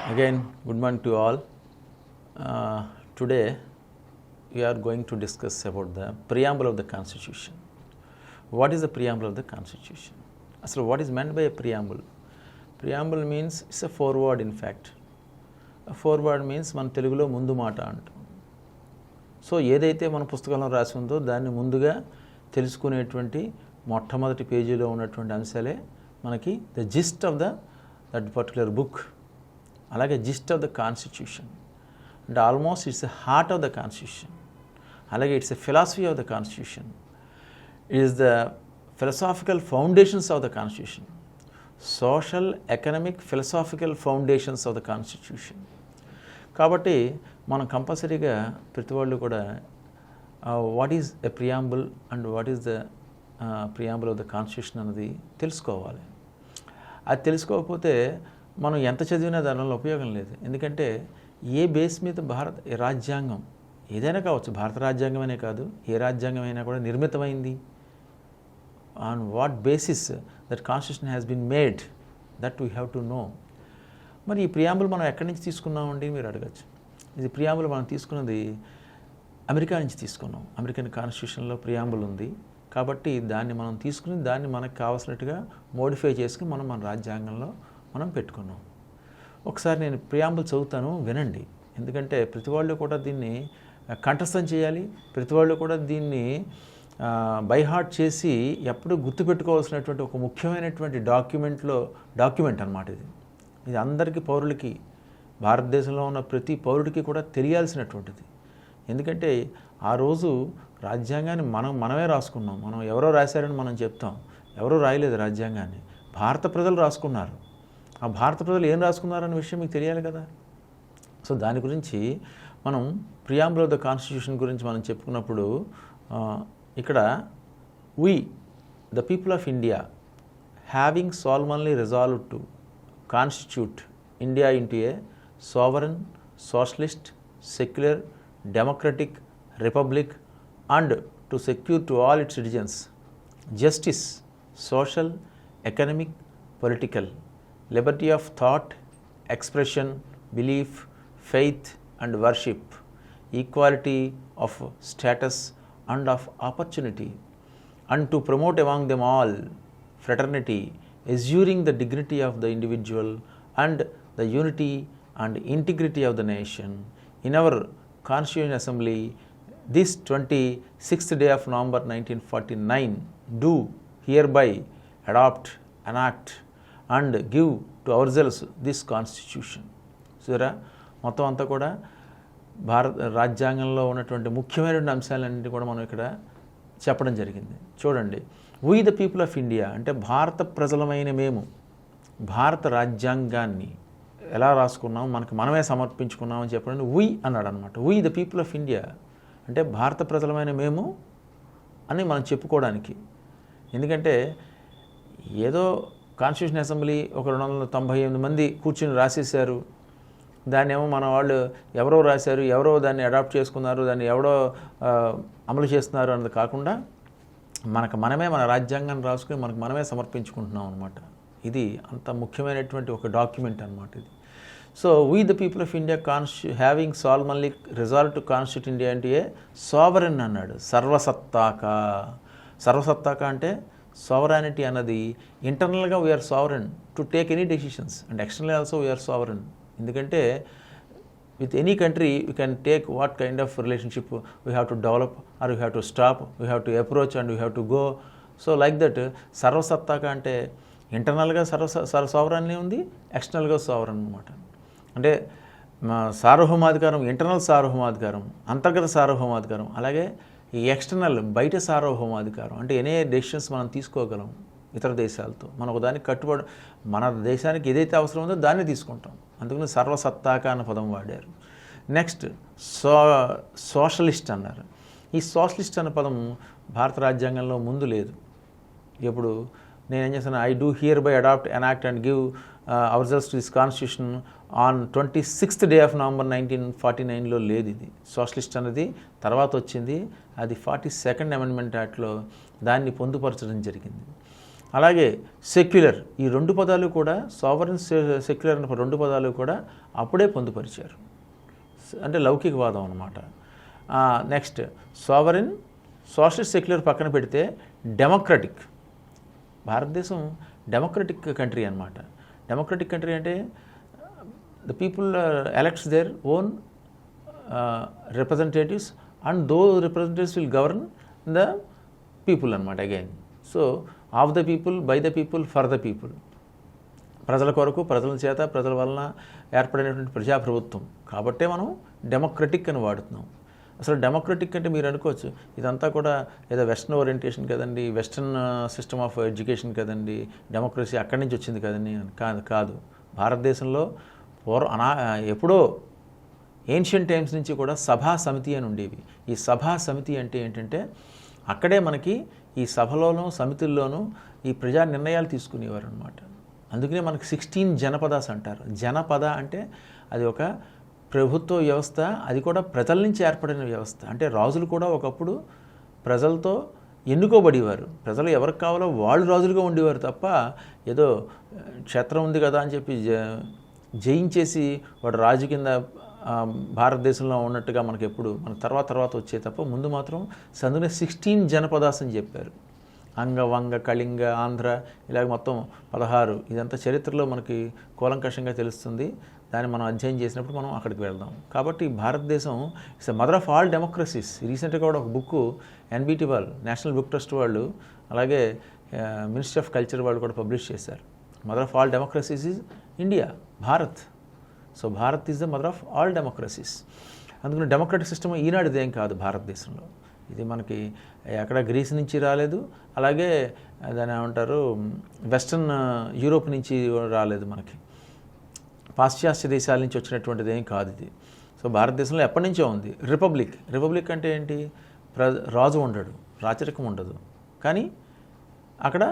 Again, good morning to all. Today, we are going to discuss about the preamble of the Constitution. What is the preamble of the Constitution? So, what is meant by a preamble? Preamble means it's a foreword, in fact. A foreword means మన తెలుగులో ముందు మాట అంటాం. So ఏదైతే మన పుస్తకంలో రాసి ఉందో దాన్ని ముందుగా తెలుసుకునేటువంటి మొట్టమొదటి పేజీలో ఉన్నటువంటి అంశాలే మనకి the gist of that particular book. అలాగే జిస్ట్ ఆఫ్ ద కాన్స్టిట్యూషన్ అంటే almost it's a heart of the constitution. అలాగే it's a philosophy of the constitution. It is the philosophical foundations of the constitution. Social economic philosophical foundations of the constitution. కాబట్టి మనం కంపల్సరీగా ప్రతి వాళ్ళు కూడా what is a preamble and what is the preamble of the constitution అన్నది తెలుసుకోవాలి. అది తెలుసుకోకపోతే మనం ఎంత చదివినా దానివల్ల ఉపయోగం లేదు. ఎందుకంటే ఏ బేస్ మీద భారత రాజ్యాంగం ఏదైనా కావచ్చు, భారత రాజ్యాంగమనే కాదు ఏ రాజ్యాంగం అయినా కూడా నిర్మితమైంది, on what basis that constitution has been made, that we have to know. మరి ఈ ప్రియాంబుల్ మనం ఎక్కడి నుంచి తీసుకున్నామండి మీరు అడగచ్చు. ఇది ప్రియాంబుల్ మనం తీసుకున్నది అమెరికా నుంచి తీసుకున్నాం. అమెరికన్ కాన్స్టిట్యూషన్లో ప్రియాంబుల్ ఉంది కాబట్టి దాన్ని మనం తీసుకుని దాన్ని మనకు కావాల్సినట్టుగా మోడిఫై చేసుకుని మనం మన రాజ్యాంగంలో మనం పెట్టుకున్నాం. ఒకసారి నేను ప్రియాంబుల్ చదువుతాను, వినండి. ఎందుకంటే ప్రతి వాళ్ళు కూడా దీన్ని కంఠస్థం చేయాలి, ప్రతి వాళ్ళు కూడా దీన్ని బైహార్ట్ చేసి ఎప్పుడూ గుర్తుపెట్టుకోవాల్సినటువంటి ఒక ముఖ్యమైనటువంటి డాక్యుమెంట్ అన్నమాట ఇది. ఇది అందరికీ పౌరులకి, భారతదేశంలో ఉన్న ప్రతి పౌరుడికి కూడా తెలియాల్సినటువంటిది. ఎందుకంటే ఆ రోజు రాజ్యాంగాన్ని మనమే రాసుకున్నాం. మనం ఎవరో రాశారని మనం చెప్తాం, ఎవరో రాయలేదు రాజ్యాంగాన్ని, భారత ప్రజలు రాసుకున్నారు. ఆ భారత ప్రజలు ఏం రాసుకున్నారనే విషయం మీకు తెలియాలి కదా. సో దాని గురించి మనం ప్రియాంబుల్ ఆఫ్ ద కాన్స్టిట్యూషన్ గురించి మనం చెప్పుకున్నప్పుడు ఇక్కడ we the people of India having solemnly resolved to constitute India into a sovereign, socialist, secular, democratic republic and to secure to all its citizens justice, social, economic, political, liberty of thought, expression, belief, faith and worship, equality of status and of opportunity, and to promote among them all fraternity, assuring the dignity of the individual and the unity and integrity of the nation. In our Constituent Assembly, this 26th day of November 1949, do hereby adopt, enact and give to ourselves this Constitution. చూసారా, మొత్తం అంతా కూడా భారత రాజ్యాంగంలో ఉన్నటువంటి ముఖ్యమైనటువంటి అంశాలన్నింటినీ కూడా మనం ఇక్కడ చెప్పడం జరిగింది. చూడండి, we the people of India అంటే భారత ప్రజలమైన మేము భారత రాజ్యాంగాన్ని ఎలా రాసుకున్నాం, మనకు మనమే సమర్పించుకున్నామని చెప్పండి. వీ అన్నాడు అనమాట. We the people of India అంటే భారత ప్రజలమైన మేము అని మనం చెప్పుకోవడానికి. ఎందుకంటే ఏదో కాన్స్టిట్యూషన్ అసెంబ్లీ ఒక 298 మంది కూర్చుని రాసేసారు, దాన్ని ఏమో మన వాళ్ళు ఎవరో రాశారు, ఎవరో దాన్ని అడాప్ట్ చేసుకున్నారు, దాన్ని ఎవరో అమలు చేస్తున్నారు అన్నది కాకుండా మనకు మనమే మన రాజ్యాంగాన్ని రాసుకుని మనకు మనమే సమర్పించుకుంటున్నాం అనమాట. ఇది అంత ముఖ్యమైనటువంటి ఒక డాక్యుమెంట్ అనమాట ఇది. So we the people of India having solemnly resolved to constitute India into a sovereign అన్నాడు. సర్వసత్తాక అంటే sovereignty అన్నది ఇంటర్నల్గా we are sovereign to take any decisions and external also we are sovereign. ఎందుకంటే with any country we can take what kind of relationship we have to develop or we have to stop, we have to approach and we have to go. So like that సర్వసత్తాక అంటే ఇంటర్నల్గా సావరాన్ని ఉంది, ఎక్స్టర్నల్గా sovereign అనమాట. అంటే సార్వభౌమాధికారం, internal సార్వభౌమాధికారం, అంతర్గత సార్వభౌమాధికారం, అలాగే ఈ external బయట సార్వభౌమాధికారం. అంటే ఎనీ డెసిషన్స్ మనం తీసుకోగలం ఇతర దేశాలతో, మనం ఒక దానికి కట్టుబడి మన దేశానికి ఏదైతే అవసరం ఉందో దాన్ని తీసుకుంటాం. అందుకని సర్వసత్తాక అన్న పదం వాడారు. నెక్స్ట్ సోషలిస్ట్ అన్నారు. ఈ సోషలిస్ట్ అన్న పదం భారత రాజ్యాంగంలో ముందు లేదు. ఇప్పుడు నేనేం చేస్తాను, I do hereby adopt, enact and give ourselves to this constitution on 26th day of November 1949లో లేదు. ఇది సోషలిస్ట్ అనేది తర్వాత వచ్చింది, అది 42nd అమెండ్మెంట్ యాక్ట్లో దాన్ని పొందుపరచడం జరిగింది. అలాగే సెక్యులర్, ఈ రెండు పదాలు కూడా సావరన్ సెక్యులర్ అనే రెండు పదాలు కూడా అప్పుడే పొందుపరిచారు, అంటే లౌకికవాదం అన్నమాట. నెక్స్ట్ సావరిన్, సోషలిస్ట్, సెక్యులర్ పక్కన పెడితే డెమోక్రటిక్. భారతదేశం డెమోక్రటిక్ కంట్రీ అన్నమాట. డెమోక్రటిక్ కంట్రీ అంటే the people elects their own representatives and those representatives will govern the people అన్నమాట again. So of the people, by the people, for the people. ప్రజల కొరకు, ప్రజల చేత, ప్రజల వలన ఏర్పడినటువంటి ప్రజాప్రభుత్వం కాబట్టే మనం డెమోక్రటిక్ అని వాడుతున్నాం. అసలు డెమోక్రటిక్ అంటే మీరు అనుకోవచ్చు ఇదంతా కూడా ఏదో వెస్టర్న్ ఓరియంటేషన్ కదండి, వెస్టర్న్ సిస్టమ్ ఆఫ్ ఎడ్యుకేషన్ కదండి, డెమోక్రసీ అక్కడి నుంచి వచ్చింది కదండి. కాదు. భారతదేశంలో ఎప్పుడో ఏన్షియంట్ టైమ్స్ నుంచి కూడా సభా సమితి అని ఉండేవి. ఈ సభా సమితి అంటే ఏంటంటే అక్కడే మనకి ఈ సభలోనూ సమితుల్లోనూ ఈ ప్రజా నిర్ణయాలు తీసుకునేవారు అనమాట. అందుకనే మనకి 16 జనపదాస్ అంటారు. జనపద అంటే అది ఒక ప్రభుత్వ వ్యవస్థ, అది కూడా ప్రజల నుంచి ఏర్పడిన వ్యవస్థ. అంటే రాజులు కూడా ఒకప్పుడు ప్రజలతో ఎన్నుకోబడేవారు. ప్రజలు ఎవరికి కావాలో వాళ్ళు రాజులుగా ఉండేవారు తప్ప ఏదో క్షేత్రం ఉంది కదా అని చెప్పి జయించేసి వాడు రాజు కింద భారతదేశంలో ఉన్నట్టుగా మనకి ఎప్పుడు మన తర్వాత వచ్చే తప్ప ముందు మాత్రం సందునే 16 జనపదాస్ అని చెప్పారు. అంగ, వంగ, కళింగ, ఆంధ్ర ఇలాగ మొత్తం 16. ఇదంతా చరిత్రలో మనకి కూలంకషంగా తెలుస్తుంది. దాన్ని మనం అధ్యయనం చేసినప్పుడు మనం అక్కడికి వెళ్దాం. కాబట్టి భారతదేశం it's the mother of all democracies. రీసెంట్గా కూడా ఒక బుక్ ఎన్బిటి వాళ్ళు, నేషనల్ బుక్ ట్రస్ట్ వాళ్ళు, అలాగే మినిస్ట్రీ ఆఫ్ కల్చర్ వాళ్ళు కూడా పబ్లిష్ చేశారు. Mother of all democracies is India, Bharat. So Bharat is the mother of all democracies. అందుకని డెమోక్రటిక్ సిస్టమ్ ఈనాటిదేం కాదు భారతదేశంలో. ఇది మనకి ఎక్కడ గ్రీస్ నుంచి రాలేదు, అలాగే దాని ఏమంటారు వెస్టర్న్ యూరోప్ నుంచి రాలేదు, మనకి పాశ్చాత్య దేశాల నుంచి వచ్చినటువంటిది ఏం కాదు ఇది. సో భారతదేశంలో ఎప్పటి నుంచో ఉంది రిపబ్లిక్. రిపబ్లిక్ అంటే ఏంటి? రాజు ఉండడు, రాచరికం ఉండదు, కానీ అక్కడ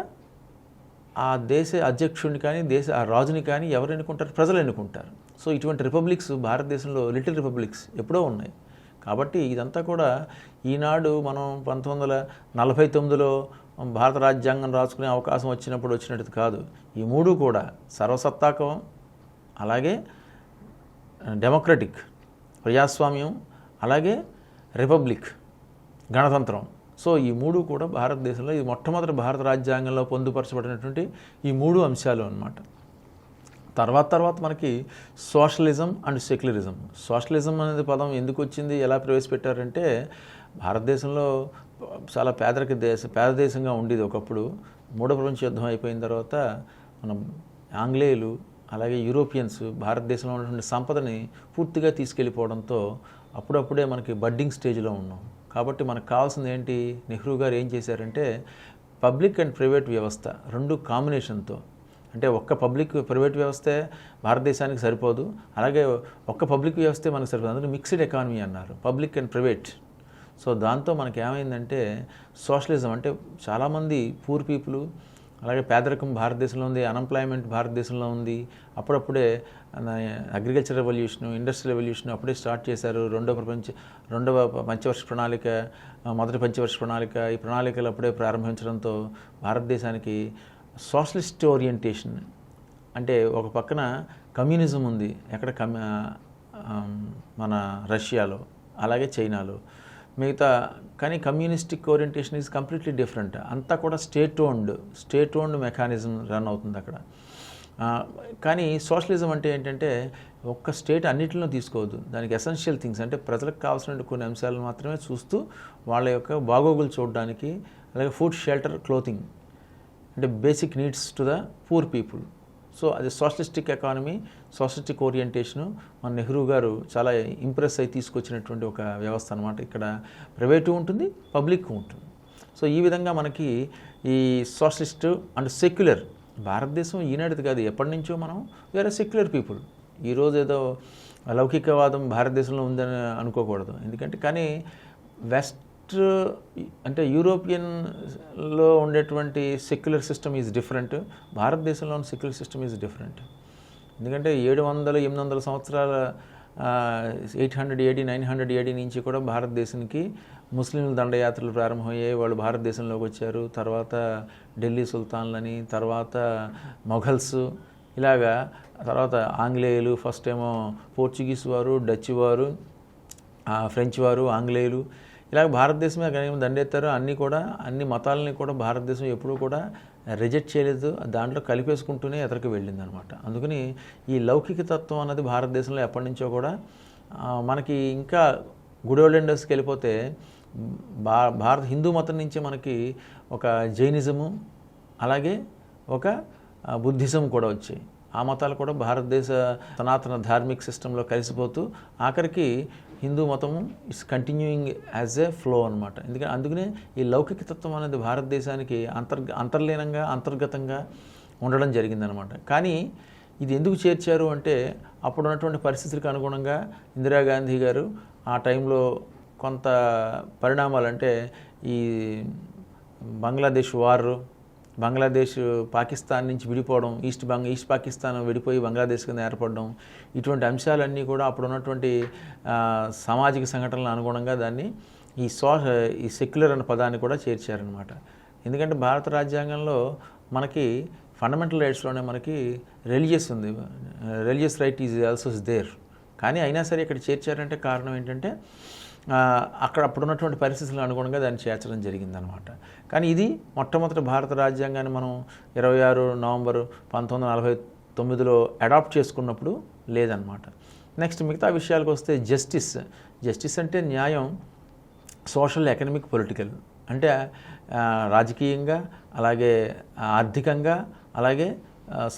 ఆ దేశ అధ్యక్షుడిని కానీ ఆ రాజుని కానీ ఎవరు ఎన్నుకుంటారు? ప్రజలు ఎన్నుకుంటారు. సో ఇటువంటి రిపబ్లిక్స్ భారతదేశంలో లిటిల్ రిపబ్లిక్స్ ఎప్పుడో ఉన్నాయి. కాబట్టి ఇదంతా కూడా ఈనాడు మనం 1949లో భారత రాజ్యాంగం రాసుకునే అవకాశం వచ్చినట్టు కాదు. ఈ మూడు కూడా సర్వసత్తాకం, అలాగే డెమోక్రటిక్ ప్రజాస్వామ్యం, అలాగే రిపబ్లిక్ గణతంత్రం. సో ఈ మూడు కూడా భారతదేశంలో ఇది మొట్టమొదటి భారత రాజ్యాంగంలో పొందుపరచబడినటువంటి ఈ మూడు అంశాలు అన్నమాట. తర్వాత మనకి సోషలిజం అండ్ సెక్యులరిజం. సోషలిజం అనేది పదం ఎందుకు వచ్చింది, ఎలా ప్రవేశపెట్టారంటే భారతదేశంలో చాలా పేద దేశంగా ఉండేది ఒకప్పుడు. మూడో ప్రపంచ యుద్ధం అయిపోయిన తర్వాత మనం ఆంగ్లేయులు అలాగే యూరోపియన్స్ భారతదేశంలో ఉన్నటువంటి సంపదని పూర్తిగా తీసుకెళ్ళిపోవడంతో అప్పుడప్పుడే మనకి బడ్డింగ్ స్టేజ్లో ఉన్నాం. కాబట్టి మనకు కావాల్సింది ఏంటి? నెహ్రూ గారు ఏం చేశారంటే పబ్లిక్ అండ్ ప్రైవేట్ వ్యవస్థ రెండు కాంబినేషన్తో, అంటే ఒక్క పబ్లిక్ ప్రైవేట్ వ్యవస్థే భారతదేశానికి సరిపోదు, అలాగే ఒక్క పబ్లిక్ వ్యవస్థే మనకు సరిపోదు, అందులో మిక్స్డ్ ఎకానమీ అన్నారు, పబ్లిక్ అండ్ ప్రైవేట్. సో దాంతో మనకి ఏమైందంటే సోషలిజం అంటే చాలామంది పూర్ పీపుల్, అలాగే పేదరికం భారతదేశంలో ఉంది, అన్ఎంప్లాయ్మెంట్ భారతదేశంలో ఉంది. అప్పుడప్పుడే అగ్రికల్చర్ రెవల్యూషన్, ఇండస్ట్రియల్ రెవల్యూషన్ అప్పుడే స్టార్ట్ చేశారు. రెండవ పంచవర్ష ప్రణాళిక, మొదటి పంచవర్ష ప్రణాళిక, ఈ ప్రణాళికలు అప్పుడే ప్రారంభించడంతో భారతదేశానికి సోషలిస్ట్ ఓరియంటేషన్, అంటే ఒక పక్కన కమ్యూనిజం ఉంది ఎక్కడ మన రష్యాలో, అలాగే చైనాలో, కానీ communistic orientation is completely different. అంతా కూడా స్టేట్ ఓన్డ్ మెకానిజం రన్ అవుతుంది అక్కడ. కానీ సోషలిజం అంటే ఏంటంటే ఒక్క స్టేట్ అన్నింటిలో తీసుకోవద్దు, దానికి ఎసెన్షియల్ థింగ్స్ అంటే ప్రజలకు కావాల్సిన కొన్ని అంశాలను మాత్రమే చూస్తూ వాళ్ళ యొక్క బాగోగులు చూడడానికి, అలాగే ఫుడ్, షెల్టర్, క్లోతింగ్ అంటే basic needs to the poor people. So అది సోషలిస్టిక్ ఎకానమీ, సోషలిస్టిక్ ఓరియంటేషను మన నెహ్రూ గారు చాలా ఇంప్రెస్ అయి తీసుకొచ్చినటువంటి ఒక వ్యవస్థ అనమాట. ఇక్కడ ప్రైవేటు ఉంటుంది, పబ్లిక్ ఉంటుంది. సో ఈ విధంగా మనకి ఈ సోషలిస్ట్ అండ్ సెక్యులర్, భారతదేశం ఈనాటిది కాదు, ఎప్పటి నుంచో మనం వేరే సెక్యులర్ పీపుల్. ఈరోజు ఏదో లౌకికవాదం భారతదేశంలో ఉందని అనుకోకూడదు, ఎందుకంటే కానీ వెస్ట్ అంటే యూరోపియన్లో ఉండేటువంటి సెక్యులర్ సిస్టమ్ ఈజ్ డిఫరెంట్, భారతదేశంలో ఉన్న సెక్యులర్ సిస్టమ్ ఈజ్ డిఫరెంట్. ఎందుకంటే 700-800 సంవత్సరాల 800 AD 900 AD నుంచి కూడా భారతదేశానికి ముస్లింల దండయాత్రలు ప్రారంభమయ్యాయి, వాళ్ళు భారతదేశంలోకి వచ్చారు. తర్వాత ఢిల్లీ సుల్తాన్లని, తర్వాత మొఘల్స్, ఇలాగా తర్వాత ఆంగ్లేయులు, ఫస్ట్ ఏమో పోర్చుగీస్ వారు, డచ్ వారు, ఫ్రెంచ్ వారు, ఆంగ్లేయులు, ఇలాగ భారతదేశమే దండెత్తారు. అన్ని మతాలని కూడా భారతదేశం ఎప్పుడూ కూడా రిజెక్ట్ చేయలేదు, దాంట్లో కలిపేసుకుంటూనే ఎదరికి వెళ్ళింది అనమాట. అందుకని ఈ లౌకిక తత్వం అన్నది భారతదేశంలో ఎప్పటి నుంచో కూడా మనకి ఇంకా గుడ్ ఓల్డెన్ డేస్కి వెళ్ళిపోతే భారత హిందూ మతం నుంచి మనకి ఒక జైనిజము, అలాగే ఒక బుద్ధిజం కూడా వచ్చాయి. ఆ మతాలు కూడా భారతదేశ సనాతన ధార్మిక్ సిస్టంలో కలిసిపోతూ ఆఖరికి హిందూ మతము it's continuing as a flow అనమాట. అందుకనే ఈ లౌకిక తత్వం అనేది భారతదేశానికి అంతర్లీనంగా అంతర్గతంగా ఉండడం జరిగిందనమాట. కానీ ఇది ఎందుకు చేర్చారు అంటే అప్పుడు ఉన్నటువంటి పరిస్థితులకు అనుగుణంగా ఇందిరాగాంధీ గారు ఆ టైంలో కొంత పరిణామాలు, అంటే ఈ బంగ్లాదేశ్ పాకిస్తాన్ నుంచి విడిపోవడం, ఈస్ట్ పాకిస్తాన్ విడిపోయి బంగ్లాదేశ్ కింద ఏర్పడడం, ఇటువంటి అంశాలన్నీ కూడా అప్పుడు ఉన్నటువంటి సామాజిక సంఘటనల అనుగుణంగా దాన్ని ఈ సెక్యులర్ అనే పదాన్ని కూడా చేర్చారనమాట. ఎందుకంటే భారత రాజ్యాంగంలో మనకి ఫండమెంటల్ రైట్స్లోనే మనకి రిలీజియస్ ఉంది, religious right is also there. కానీ అయినా సరే ఇక్కడ చేర్చారంటే కారణం ఏంటంటే అప్పుడున్నటువంటి పరిస్థితులకు అనుగుణంగా దాన్ని చేర్చడం జరిగిందనమాట. కానీ ఇది మొట్టమొదటి భారత రాజ్యాంగాన్ని మనం 26 నవంబర్ 1949లో అడాప్ట్ చేసుకున్నప్పుడు లేదనమాట. నెక్స్ట్ మిగతా విషయాలకు వస్తే జస్టిస్ అంటే న్యాయం, సోషల్, ఎకనమిక్, పొలిటికల్, అంటే రాజకీయంగా, అలాగే ఆర్థికంగా, అలాగే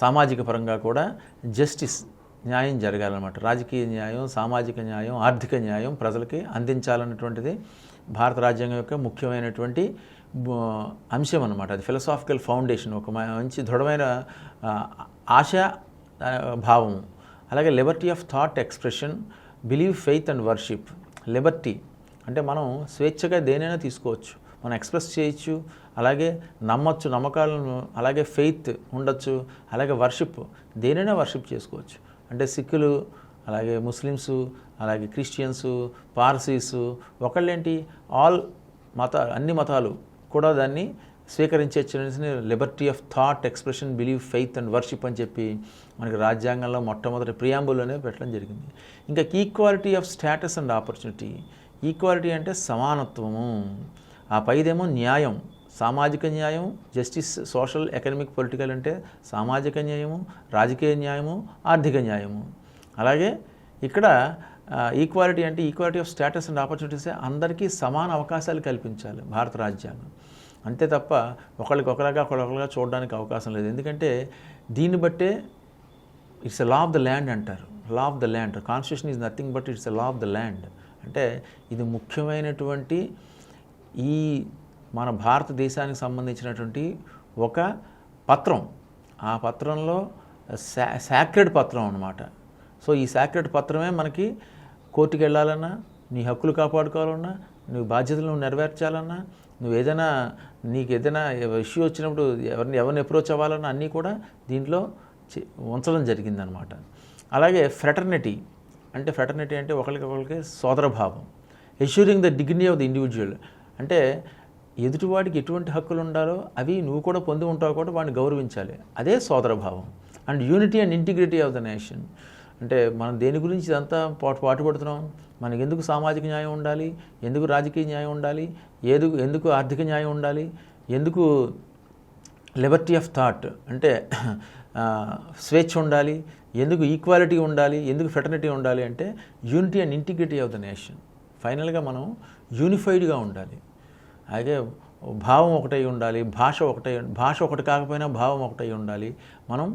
సామాజిక పరంగా కూడా జస్టిస్, న్యాయం జరగాలన్నమాట. రాజకీయ న్యాయం, సామాజిక న్యాయం, ఆర్థిక న్యాయం ప్రజలకి అందించాలన్నటువంటిది భారత రాజ్యాంగం యొక్క ముఖ్యమైనటువంటి అంశం అన్నమాట. అది ఫిలసాఫికల్ ఫౌండేషన్, ఒక మంచి దృఢమైన ఆశా భావం. అలాగే Liberty of thought expression, believe, faith and worship. Liberty అంటే మనం స్వేచ్ఛగా దేనైనా తీసుకోవచ్చు, మనం ఎక్స్ప్రెస్ చేయొచ్చు, అలాగే నమ్మకాలను, అలాగే ఫెయిత్ ఉండొచ్చు, అలాగే వర్షిప్, దేనైనా వర్షిప్ చేసుకోవచ్చు. అంటే సిక్కులు, అలాగే ముస్లిమ్సు, అలాగే క్రిస్టియన్సు, పార్సీసు, ఒకళ్ళేంటి అన్ని మతాలు కూడా దాన్ని స్వీకరించే Liberty of thought expression, believe, faith and worship అని చెప్పి మనకి రాజ్యాంగంలో మొట్టమొదటి ప్రియాంబుల్లోనే పెట్టడం జరిగింది. ఇంకా equality of status and opportunity. Equality అంటే సమానత్వము, ఆ పైదేమో న్యాయం, సామాజిక న్యాయం, జస్టిస్, సోషల్, ఎకనమిక్, పొలిటికల్ అంటే సామాజిక న్యాయము, రాజకీయ న్యాయము, ఆర్థిక న్యాయము. అలాగే ఇక్కడ ఈక్వాలిటీ అంటే equality of status and opportunities, అందరికీ సమాన అవకాశాలు కల్పించాలి భారత రాజ్యాంగం. అంతే తప్ప ఒకరిగా చూడడానికి అవకాశం లేదు. ఎందుకంటే దీన్ని బట్టే it's a law of the land అంటారు. Law of the land, constitution is nothing but it's a law of the land. అంటే ఇది ముఖ్యమైనటువంటి ఈ మన భారతదేశానికి సంబంధించినటువంటి ఒక పత్రం. ఆ పత్రంలో సాక్రెడ్ పత్రం అన్నమాట. సో ఈ సాక్రెడ్ పత్రమే మనకి కోర్టుకి వెళ్ళాలన్నా, నీ హక్కులు కాపాడుకోవాలన్నా, నువ్వు బాధ్యతలు నెరవేర్చాలన్నా, నీకు ఏదైనా ఇష్యూ వచ్చినప్పుడు ఎవరిని అప్రోచ్ అవ్వాలన్నా అన్నీ కూడా దీంట్లో ఉంచడం జరిగిందనమాట. అలాగే ఫ్రెటర్నిటీ అంటే ఒకరికి సోదరభావం. Assuring the dignity of the individual అంటే ఎదుటివాడికి ఎటువంటి హక్కులు ఉండాలో అవి నువ్వు కూడా పొంది ఉంటావు, కూడా వాడిని గౌరవించాలి, అదే సోదరభావం. And unity and integrity of the nation అంటే మనం దేని గురించి ఇదంతా పాటుపడుతున్నాం, మనకి ఎందుకు సామాజిక న్యాయం ఉండాలి, ఎందుకు రాజకీయ న్యాయం ఉండాలి, ఎందుకు ఆర్థిక న్యాయం ఉండాలి, ఎందుకు లిబర్టీ ఆఫ్ థాట్ అంటే స్వేచ్ఛ ఉండాలి, ఎందుకు ఈక్వాలిటీ ఉండాలి, ఎందుకు ఫ్రెటర్నిటీ ఉండాలి అంటే unity and integrity of the nation. ఫైనల్గా మనం యూనిఫైడ్గా ఉండాలి, అలాగే భావం ఒకటై ఉండాలి, భాష ఒకటి కాకపోయినా భావం ఒకటై ఉండాలి. మనం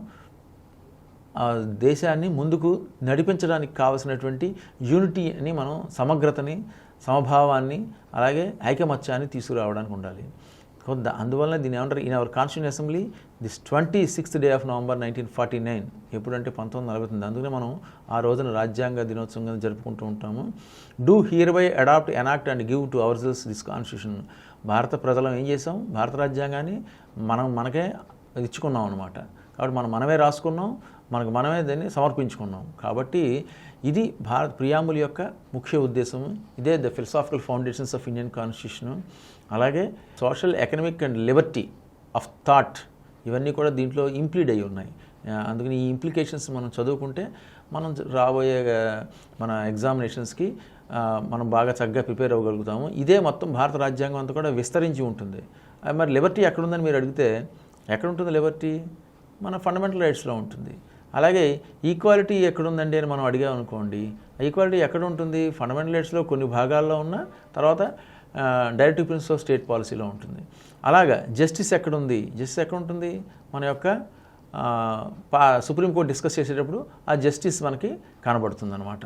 దేశాన్ని ముందుకు నడిపించడానికి కావలసినటువంటి యూనిటీని, మనం సమగ్రతని, సమభావాన్ని, అలాగే ఐకమత్యాన్ని తీసుకురావడానికి ఉండాలి. అందువల్ల దీన్ని ఏమంటారు, in our constitution assembly this 26th day of November 1949, ఎప్పుడంటే 1949. అందుకనే మనం ఆ రోజున రాజ్యాంగ దినోత్సవంగా జరుపుకుంటూ ఉంటాము. Do hereby adopt, enact and give to ourselves this constitution. భారత ప్రజలం ఏం చేసాం, భారత రాజ్యాంగాన్ని మనకే ఇచ్చుకున్నాం అనమాట. కాబట్టి మనమే రాసుకున్నాం, మనకు మనమే దాన్ని సమర్పించుకున్నాం. కాబట్టి ఇది భారత్ ప్రియాంబుల్ యొక్క ముఖ్య ఉద్దేశం. ఇదే the philosophical foundations of Indian constitution. అలాగే social, economic and liberty of thought ఇవన్నీ కూడా దీంట్లో ఇంప్లీడ్ అయి ఉన్నాయి. అందుకని ఈ ఇంప్లికేషన్స్ మనం చదువుకుంటే మనం రాబోయే మన ఎగ్జామినేషన్స్కి మనం బాగా చక్కగా ప్రిపేర్ అవ్వగలుగుతాము. ఇదే మొత్తం భారత రాజ్యాంగం అంతా కూడా విస్తరించి ఉంటుంది. మరి లిబర్టీ ఎక్కడుందని మీరు అడిగితే, ఎక్కడ ఉంటుంది లిబర్టీ? మన ఫండమెంటల్ రైట్స్లో ఉంటుంది. అలాగే ఈక్వాలిటీ ఎక్కడుందండి అని మనం అడిగామనుకోండి, ఈక్వాలిటీ ఎక్కడ ఉంటుంది? ఫండమెంటల్ రైట్స్లో కొన్ని భాగాల్లో ఉన్న తర్వాత డైరెక్టివ్ ప్రిన్సిపల్ ఆఫ్ స్టేట్ పాలసీలో ఉంటుంది. అలాగా జస్టిస్ ఎక్కడుంది? జస్టిస్ ఎక్కడ ఉంటుంది? మన యొక్క సుప్రీంకోర్టు డిస్కస్ చేసేటప్పుడు ఆ జస్టిస్ మనకి కనబడుతుంది అనమాట.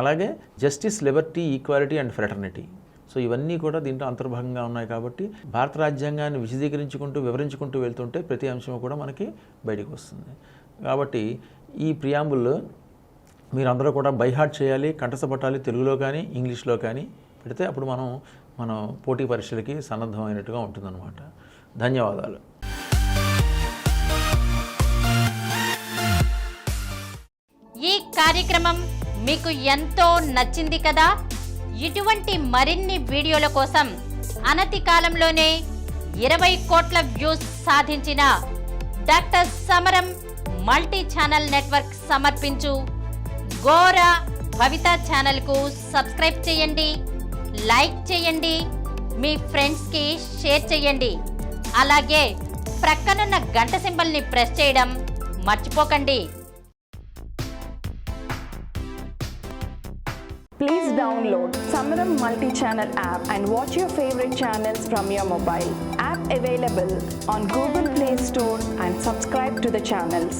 అలాగే justice, Liberty, equality and fraternity. So ఇవన్నీ కూడా దీంట్లో అంతర్భాగంగా ఉన్నాయి. కాబట్టి భారత రాజ్యాంగాన్ని విశదీకరించుకుంటూ వివరించుకుంటూ వెళ్తుంటే ప్రతి అంశం కూడా మనకి బయటకు వస్తుంది. కాబట్టి ఈ ప్రియాంబుల్ మీరందరూ కూడా బైహార్ట్ చేయాలి, కంఠస్థపట్టాలి. తెలుగులో కానీ ఇంగ్లీష్లో కానీ పెడితే అప్పుడు మనం పోటీ పరీక్షలకి సన్నద్ధమైనట్టుగా ఉంటుందన్నమాట. ధన్యవాదాలు. ఈ కార్యక్రమం మీకు ఎంతో నచ్చింది కదా? ఇటువంటి మరిన్ని వీడియోల కోసం అనతి కాలంలోనే 20 కోట్ల వ్యూస్ సాధించిన డాక్టర్ సమరం మల్టీ ఛానల్ నెట్వర్క్ సమర్పించు గోరా భవిత ఛానల్కు సబ్స్క్రైబ్ చేయండి, లైక్ చేయండి, మీ ఫ్రెండ్స్కి షేర్ చేయండి. అలాగే ప్రక్కనున్న గంట సింబల్ని ప్రెస్ చేయడం మర్చిపోకండి. Please download Samaram Multi-Channel app and watch your favorite channels from your mobile. App available on Google Play Store and subscribe to the channels.